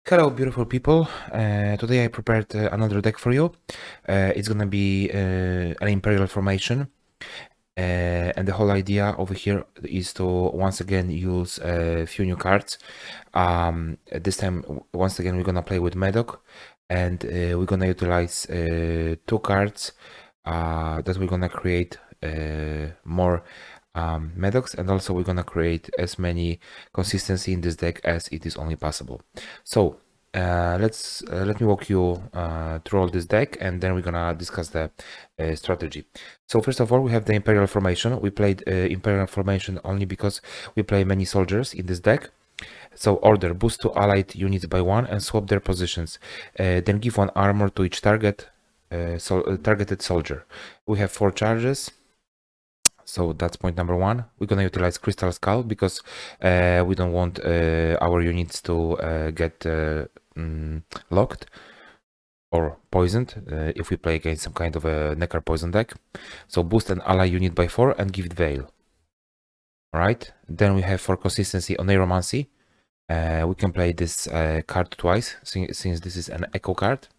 Hello, beautiful people. Today I prepared another deck for you. It's gonna be an Imperial formation. And the whole idea over here is to once again use a few new cards. This time, once again, we're gonna play with Madoc, and we're gonna utilize two cards that we're gonna create more Madocs, and also we're gonna create as many consistency in this deck as it is only possible. So let me walk you through all this deck, and then we're gonna discuss the strategy. So first of all, we have the Imperial formation. We played Imperial formation only because we play many soldiers in this deck. So order, boost to allied units by 1 and swap their positions. Then give 1 armor to each targeted soldier. We have 4 charges. So that's point number 1. We're gonna utilize Crystal Skull because we don't want our units to get locked or poisoned if we play against some kind of a Neckar poison deck. So boost an ally unit by 4 and give it Veil. Alright, then we have for consistency on Aeromancy. We can play this card twice since this is an echo card.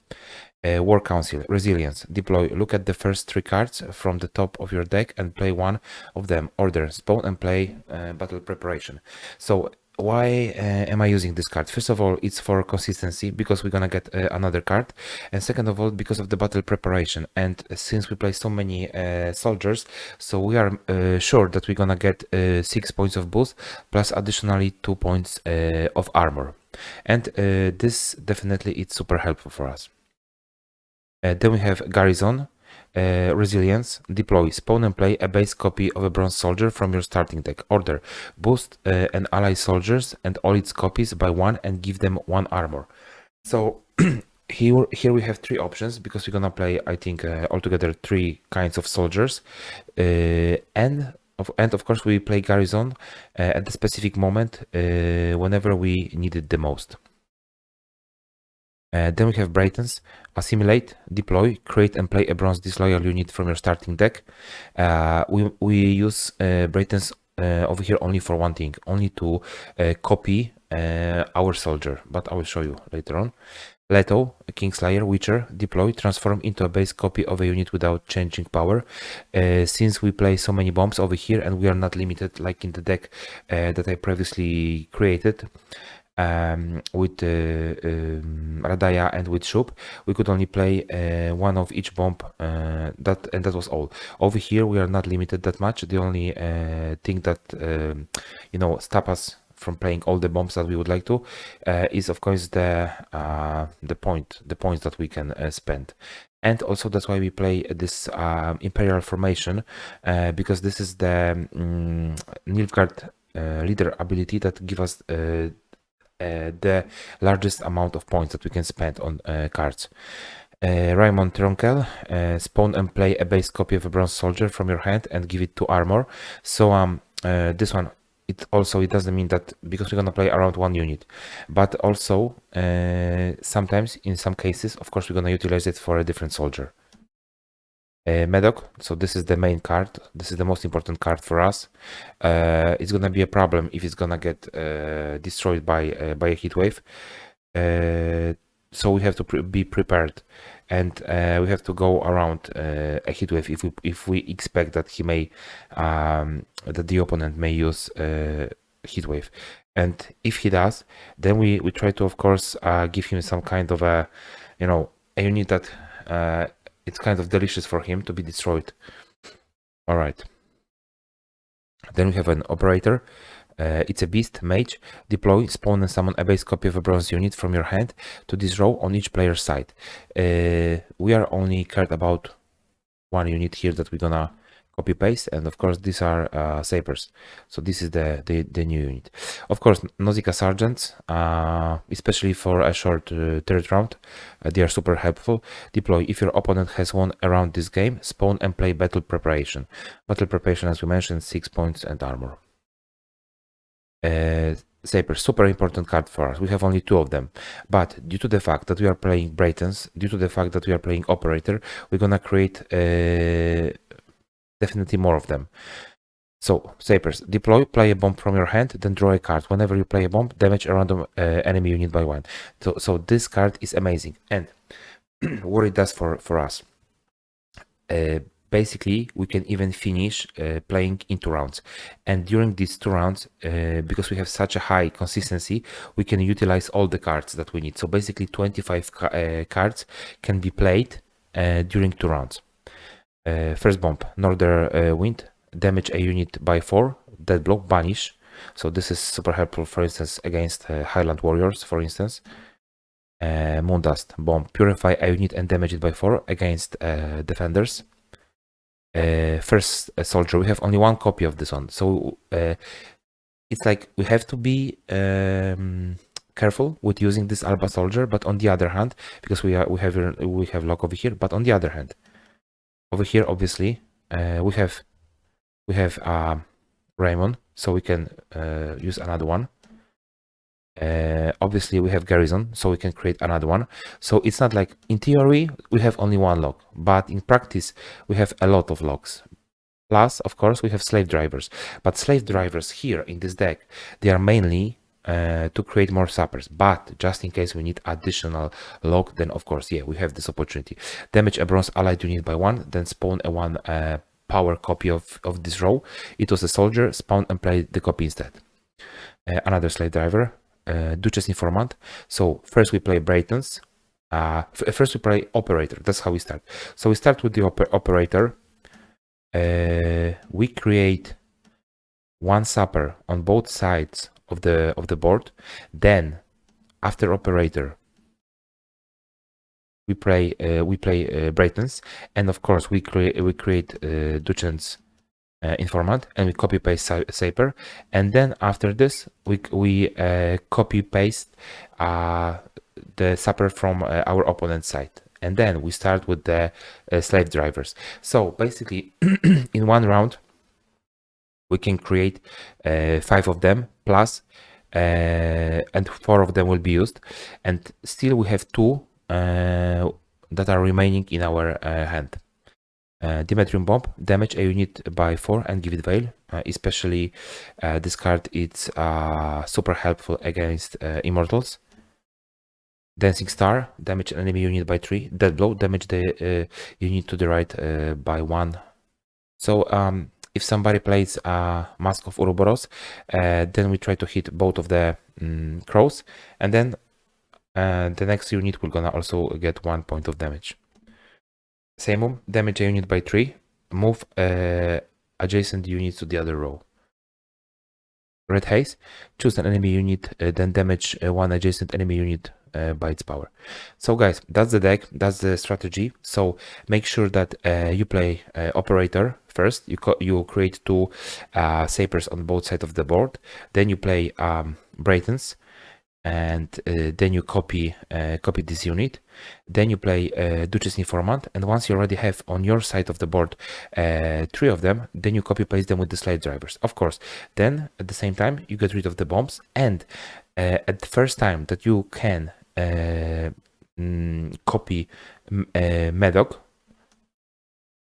War Council, Resilience, deploy, look at the first 3 cards from the top of your deck and play one of them. Order, spawn and play Battle Preparation. So why am I using this card? First of all, it's for consistency because we're gonna get another card, and second of all, because of the Battle Preparation. And since we play so many soldiers, so we are sure that we're gonna get 6 points of boost plus additionally 2 points of armor, and this definitely it's super helpful for us. Then we have Garrison, Resilience, deploy, spawn and play a base copy of a bronze soldier from your starting deck. Order, boost an ally soldiers and all its copies by 1 and give them 1 armor. So here we have 3 options because we're gonna play, I think, altogether 3 kinds of soldiers, and of course we play Garrison at the specific moment whenever we need it the most. Then we have Braytons, assimilate, deploy, create and play a bronze disloyal unit from your starting deck. We use Braytons over here only for one thing, only to copy our soldier, but I will show you later on. Leto, Kingslayer, Witcher, deploy, transform into a base copy of a unit without changing power. Since we play so many bombs over here and we are not limited like in the deck that I previously created, with Radaya and with Shub, we could only play one of each bomb, that was all. Over here we are not limited that much. The only thing that stop us from playing all the bombs that we would like to is of course the points that we can spend. And also that's why we play this Imperial formation, because this is the Nilfgaard leader ability that give us the largest amount of points that we can spend on cards. Raymond Tronkel, spawn and play a base copy of a bronze soldier from your hand and give it 2 armor. So this one, it doesn't mean that because we're gonna play around 1 unit, but also sometimes in some cases, of course, we're gonna utilize it for a different soldier. Madoc, so this is the main card. This is the most important card for us. It's gonna be a problem if it's gonna get destroyed by a heat wave. So we have to be prepared, and we have to go around a heat wave if we expect that he may that the opponent may use heat wave. And if he does, then we try to, of course, give him some kind of a unit that it's kind of delicious for him to be destroyed. All right. Then we have an operator. It's a beast, mage. Deploy, spawn and summon a base copy of a bronze unit from your hand to this row on each player's side. We are only cared about 1 unit here that we're gonna copy paste, and of course these are Sappers. So this is the new unit. Of course, Nausicaa Sergeants, especially for a short third round, they are super helpful. Deploy, if your opponent has won a round this game, spawn and play Battle Preparation. Battle Preparation, as we mentioned, 6 points and armor. Sappers, super important card for us. We have only 2 of them, but due to the fact that we are playing Braytons, due to the fact that we are playing Operator, we're gonna create definitely more of them. So, Sappers, deploy, play a bomb from your hand, then draw a card. Whenever you play a bomb, damage a random enemy unit by 1. So this card is amazing. And what it does for us. Basically, we can even finish playing in 2 rounds. And during these 2 rounds, because we have such a high consistency, we can utilize all the cards that we need. So basically 25 cards can be played during 2 rounds. First bomb, Northern Wind, damage a unit by 4, dead block, banish. So this is super helpful, for instance, against Highland Warriors, for instance. Moondust, bomb, purify a unit and damage it by 4 against defenders. First soldier, we have only 1 copy of this one, so it's like we have to be careful with using this Alba soldier. But on the other hand, because we have lock over here, but on the other hand, over here obviously we have Raymond, so we can use another one. Obviously we have Garrison, so we can create another one. So it's not like, in theory we have only 1 lock, but in practice we have a lot of locks. Plus, of course, we have slave drivers, but slave drivers here in this deck, they are mainly to create more sappers, but just in case we need additional lock, then of course, yeah, we have this opportunity. Damage a bronze allied unit by 1, then spawn a 1 power copy of this row. It was a soldier, spawn and play the copy instead. Another slave driver, Duchess Informant. So first we play Braytons. First we play Operator. That's how we start. So we start with the Operator. We create 1 sapper on both sides of the board. Then after Operator, we play Braytons, and of course we create Duchess Informant, and we copy paste Sapper, and then after this we copy paste the sapper from our opponent's side, and then we start with the slave drivers. So basically in 1 round we can create 5 of them plus and 4 of them will be used, and still we have 2 that are remaining in our hand. Demetrium Bomb, damage a unit by 4 and give it Veil. Especially this card, it's super helpful against Immortals. Dancing Star, damage an enemy unit by 3. Dead Blow, damage the unit to the right by 1. So if somebody plays Mask of Ouroboros, then we try to hit both of the crows, and then the next unit will gonna also get 1 point of damage. Same move, damage a unit by 3, move adjacent units to the other row. Red Haze, choose an enemy unit, then damage 1 adjacent enemy unit by its power. So guys, that's the deck, that's the strategy. So make sure that you play Operator first. You create 2 Sappers on both sides of the board. Then you play Braytons, and then you copy this unit. Then you play Duchess Informant, and once you already have on your side of the board 3 of them, then you copy paste them with the slave drivers, of course. Then at the same time you get rid of the bombs, and at the first time that you can copy Madoc,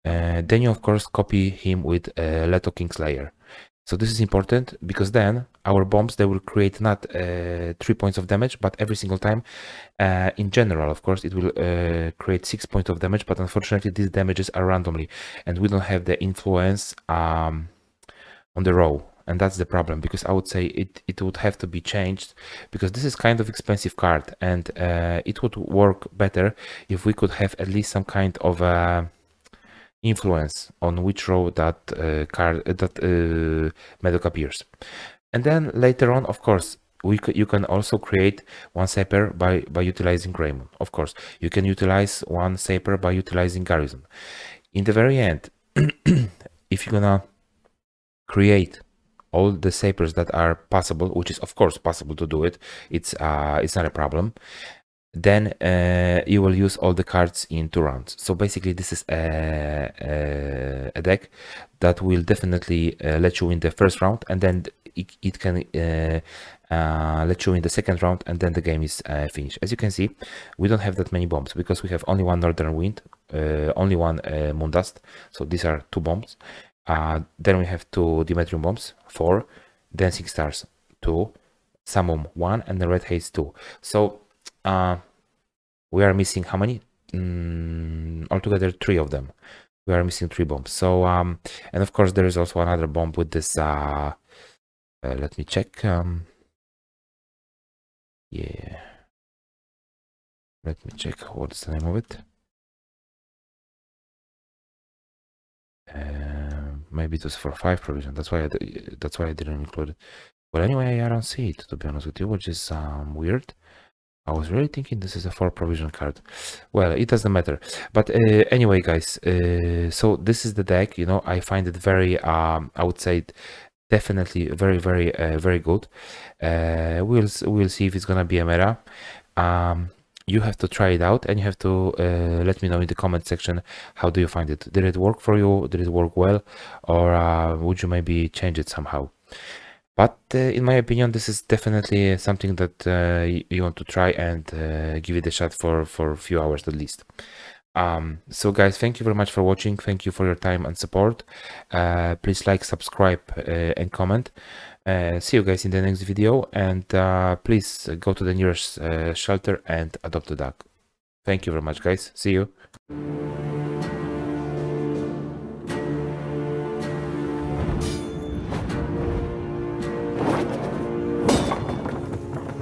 then you of course copy him with Leto Kingslayer. So this is important, because then our bombs, they will create not 3 points of damage, but every single time in general, of course, it will create 6 points of damage. But unfortunately these damages are randomly, and we don't have the influence on the row, and that's the problem. Because I would say it would have to be changed, because this is kind of expensive card, and it would work better if we could have at least some kind of influence on which row that Madoc appears. And then later on, of course, you can also create 1 Sapper by utilizing Raymond. Of course, you can utilize 1 Sapper by utilizing Garrison. In the very end, if you're gonna create all the Sappers that are possible, which is of course possible to do it, it's not a problem, then you will use all the cards in 2 rounds. So basically this is a deck that will definitely let you win the first round, and then it can let you in the second round, and then the game is finished. As you can see, we don't have that many bombs, because we have only 1 Northern Wind, only 1 Moondust, so these are 2 bombs, Then we have 2 Demetrium bombs, 4 dancing stars, 2 summum, 1, and the red haze, 2. So we are missing how many? Altogether 3 of them. We are missing 3 bombs. So and of course there is also another bomb with this let me check. Yeah, let me check what's the name of it. Maybe it was for 5 provision. That's why I didn't include it. Well, anyway, I don't see it, to be honest with you, which is weird. I was really thinking this is a 4 provision card. Well, it doesn't matter. But anyway, guys, so this is the deck. You know, I find it very, I would say, definitely very, very good. We'll see if it's gonna be a meta. You have to try it out, and you have to let me know in the comment section how do you find it. Did it work for you? Did it work well, or would you maybe change it somehow? But in my opinion, this is definitely something that you want to try and give it a shot for a few hours at least. So guys, thank you very much for watching. Thank you for your time and support. Please like, subscribe, and comment. See you guys in the next video, and please go to the nearest shelter and adopt a dog. Thank you very much, guys. See you.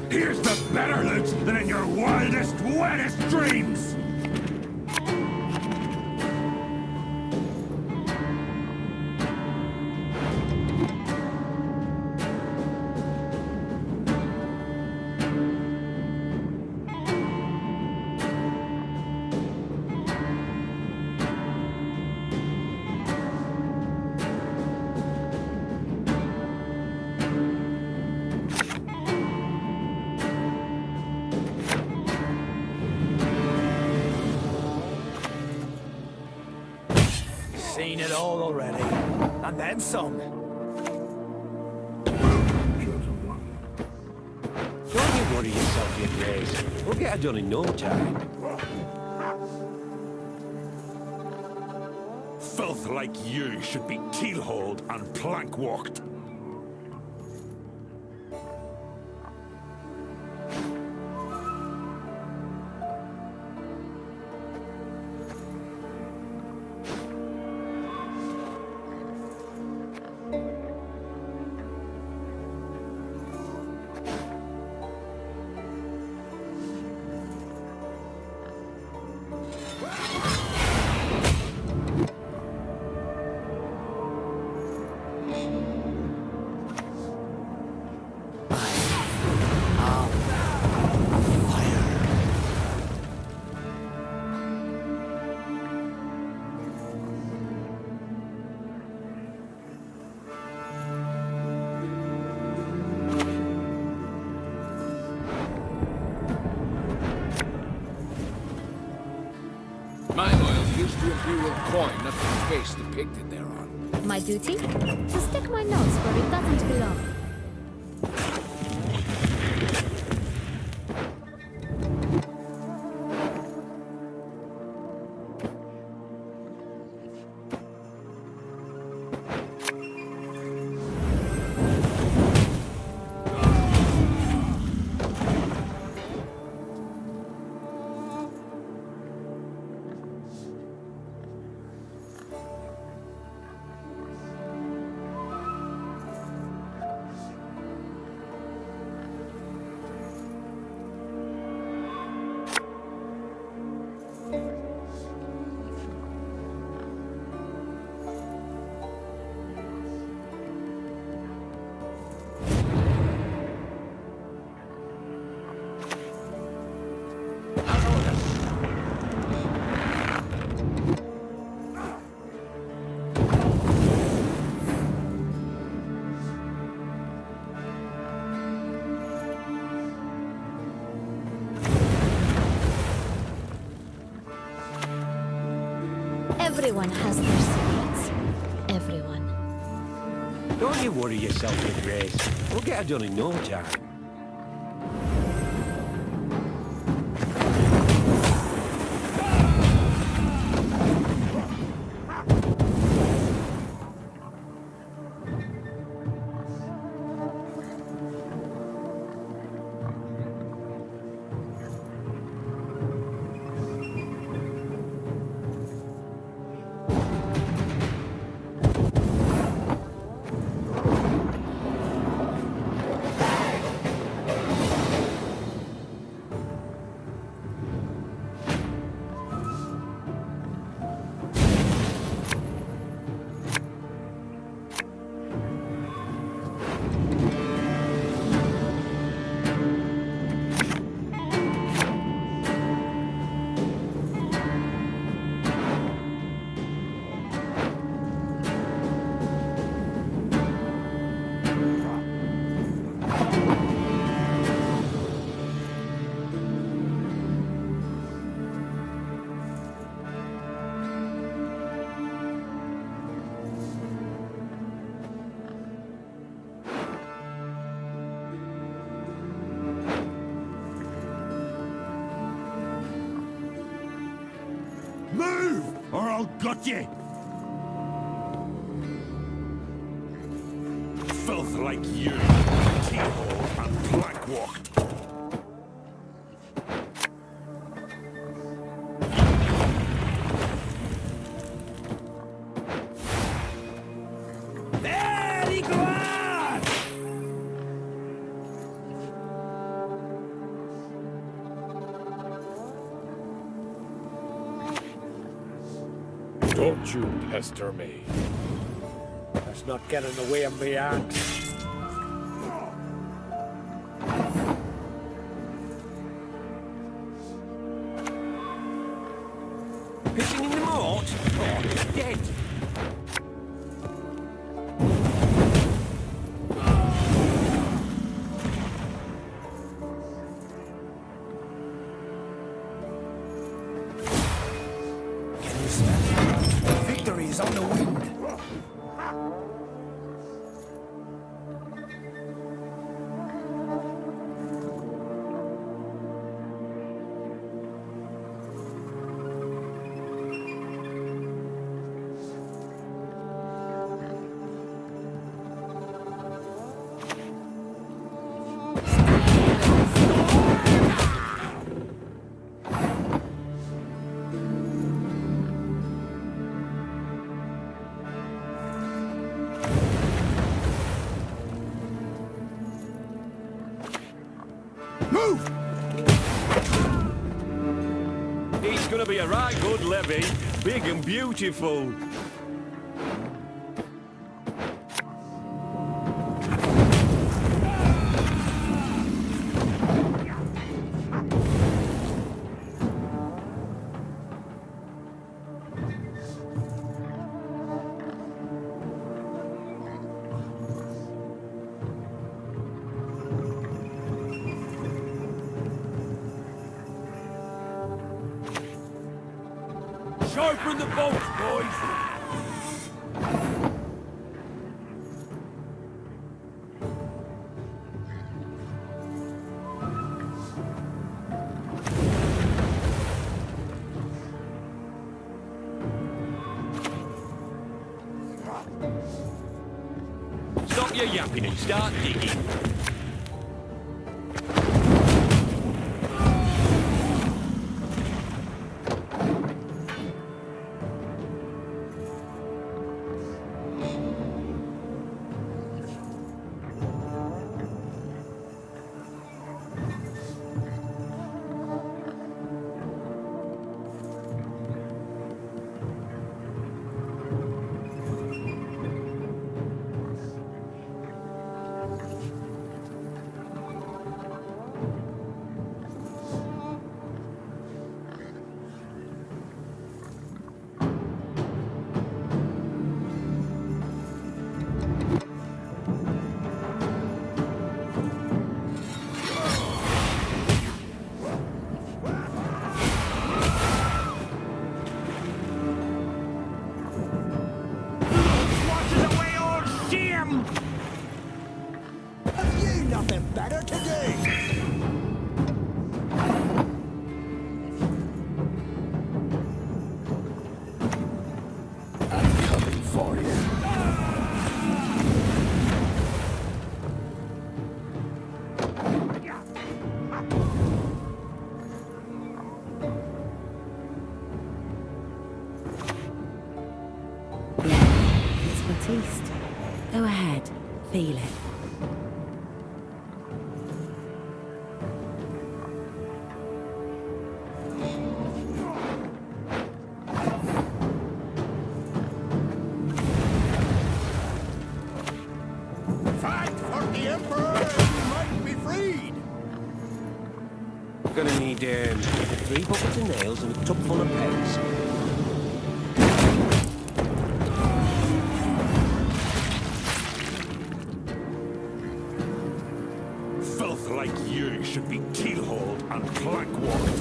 Here's the better loot than in your wildest, wettest dreams! Seen it all already, and then some. Don't you worry yourself, you Grace. We'll get it done in no time. Filth like you should be keel-hauled and plank-walked. My oil used the Imperial coin, not the face depicted thereon. My duty? To stick my nose where it doesn't belong. Everyone has their secrets. Everyone. Don't you worry yourself, you Grace. We'll get it done in no time. got ye! Filth like you, keyhole and plank-walked. Very good! Don't you pester me. Let's not get in the way of me axe. Pissing in the moat? Oh, he's dead. Can you smell it? Victory is on the wind. It's gonna be a right good levy, big and beautiful. Sharpen the bolts, boys! Stop your yapping and start digging. Have you nothing better to do? I'm coming for you. It's Batiste. Go ahead, feel it. Fight for the Emperor and you might be freed! Gonna need 3 buckets of nails and a tub full of pegs. Filth like you should be keel-hauled and plank-walked.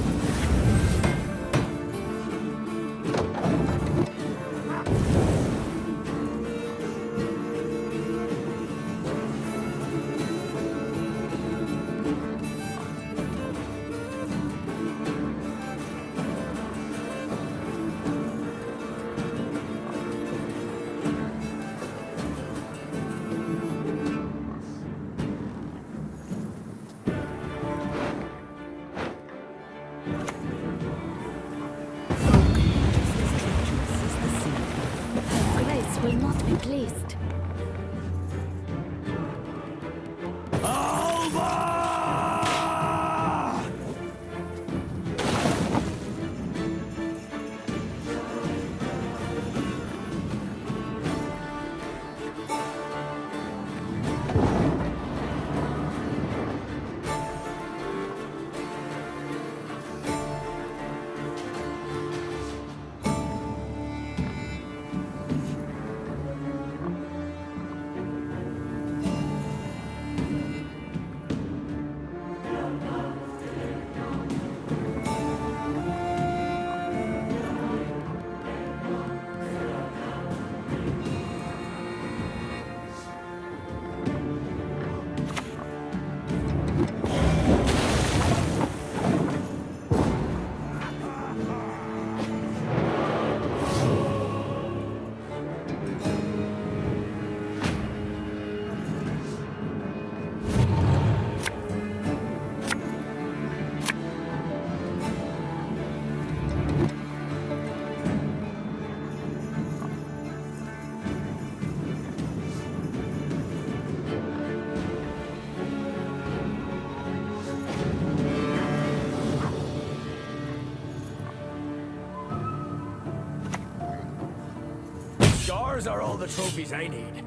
Yours are all the trophies I need.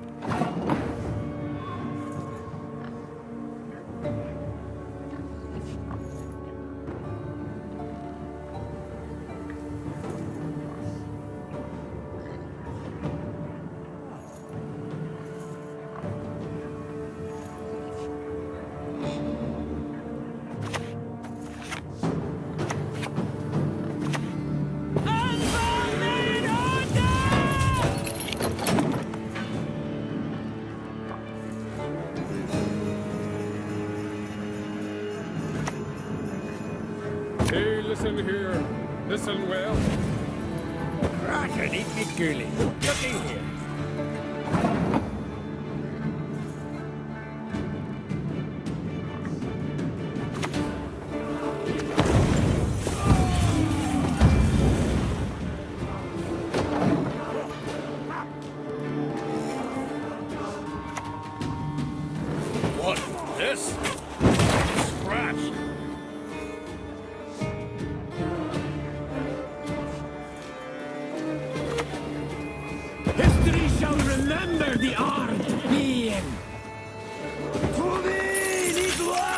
Hey, listen here. Listen well. I can eat me girly. Looking here. What? This? Scratch! History shall remember the art being. To me, Nilfgaard!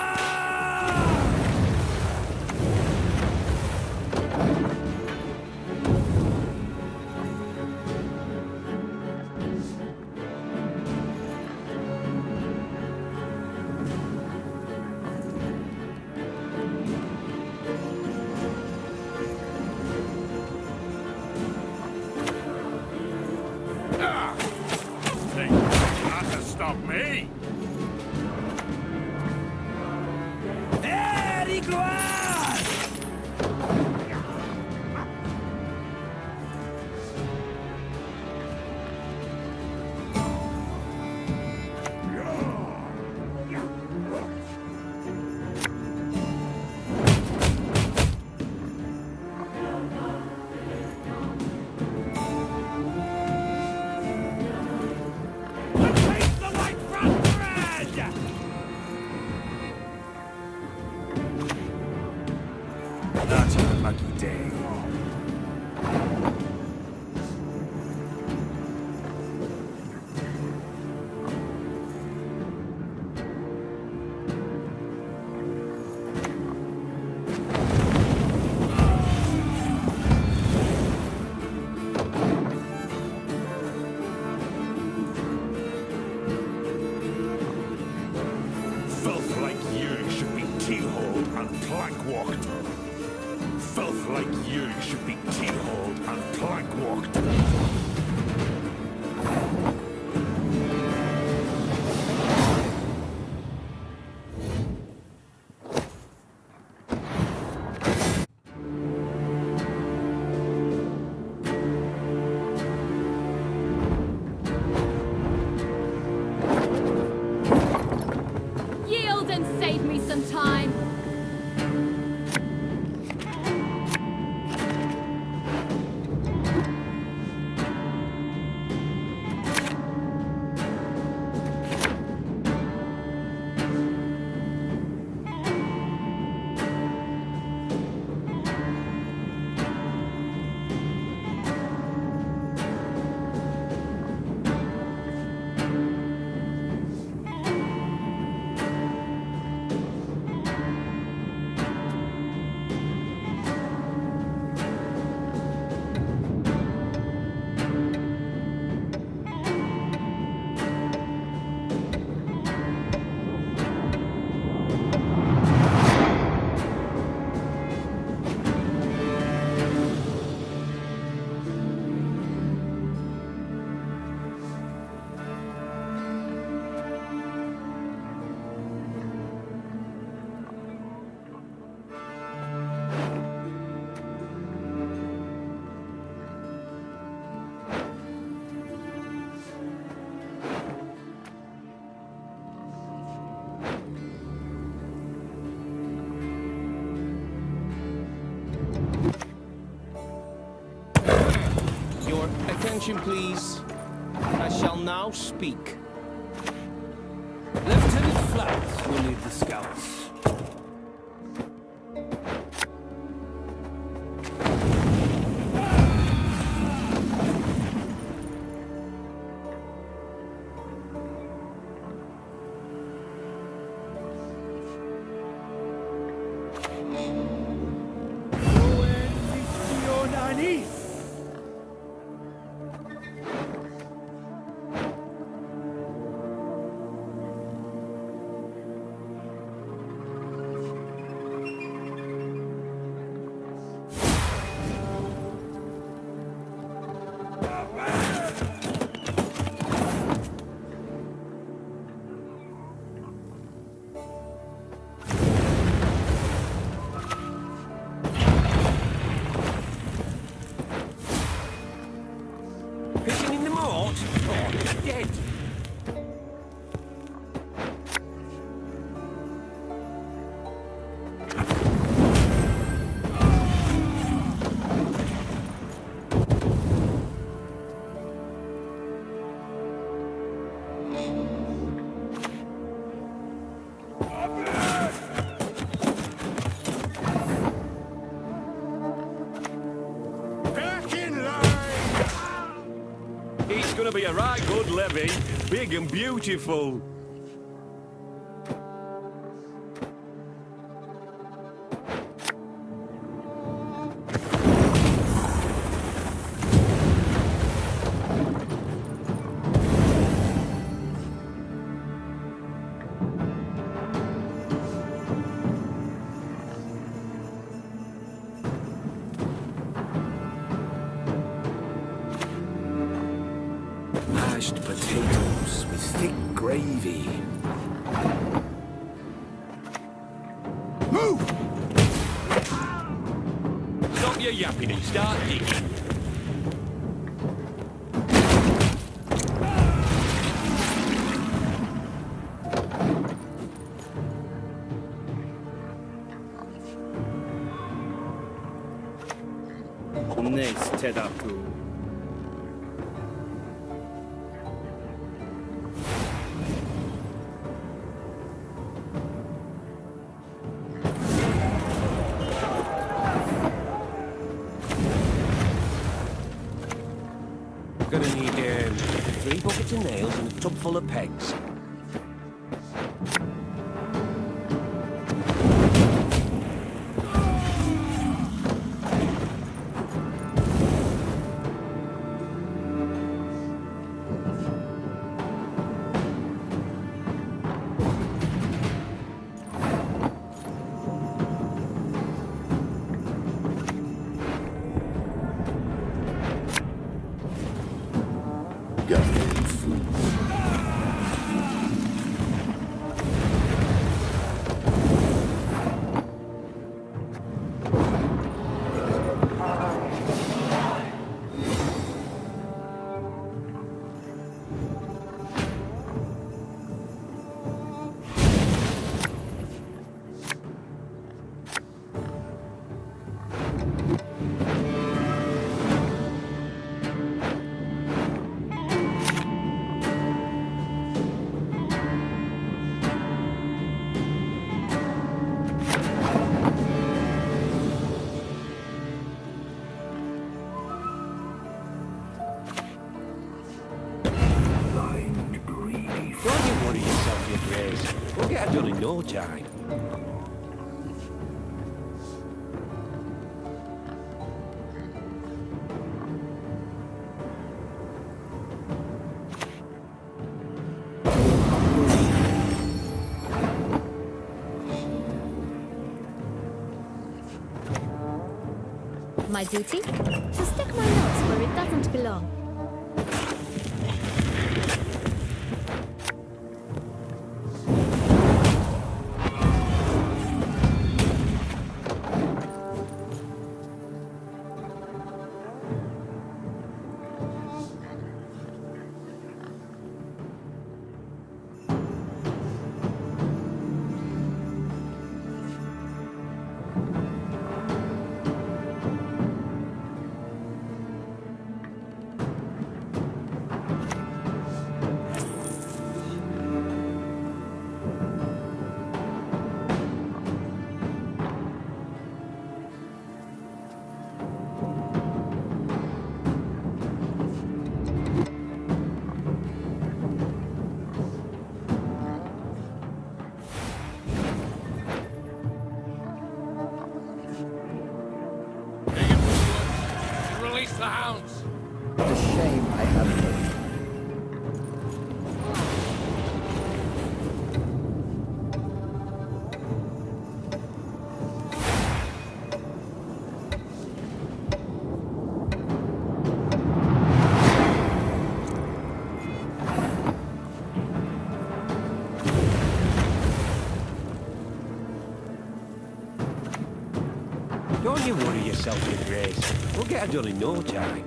Think not to stop me! There, Nilfgaard! Take the white front bread! That's a lucky day. Filth like you should be keyholed and plank walked. Filth like you should be keyholed and plank walked. Yield and save me some time. Your attention, please. I shall now speak. Lieutenant Flax will lead the scouts. be a right good levy, big and beautiful. Mashed potatoes with thick gravy. Move! Stop your yapping and start digging. Gonna need 3 buckets of nails and a tub full of pegs. Gathering food. Blind, greedy. Don't you worry yourself, your grace. We'll get it done in no time. My duty? To stick my nose where it doesn't belong. Release the hounds! What a shame I have no. Don't you worry yourself, your grace. We'll get it done in no time.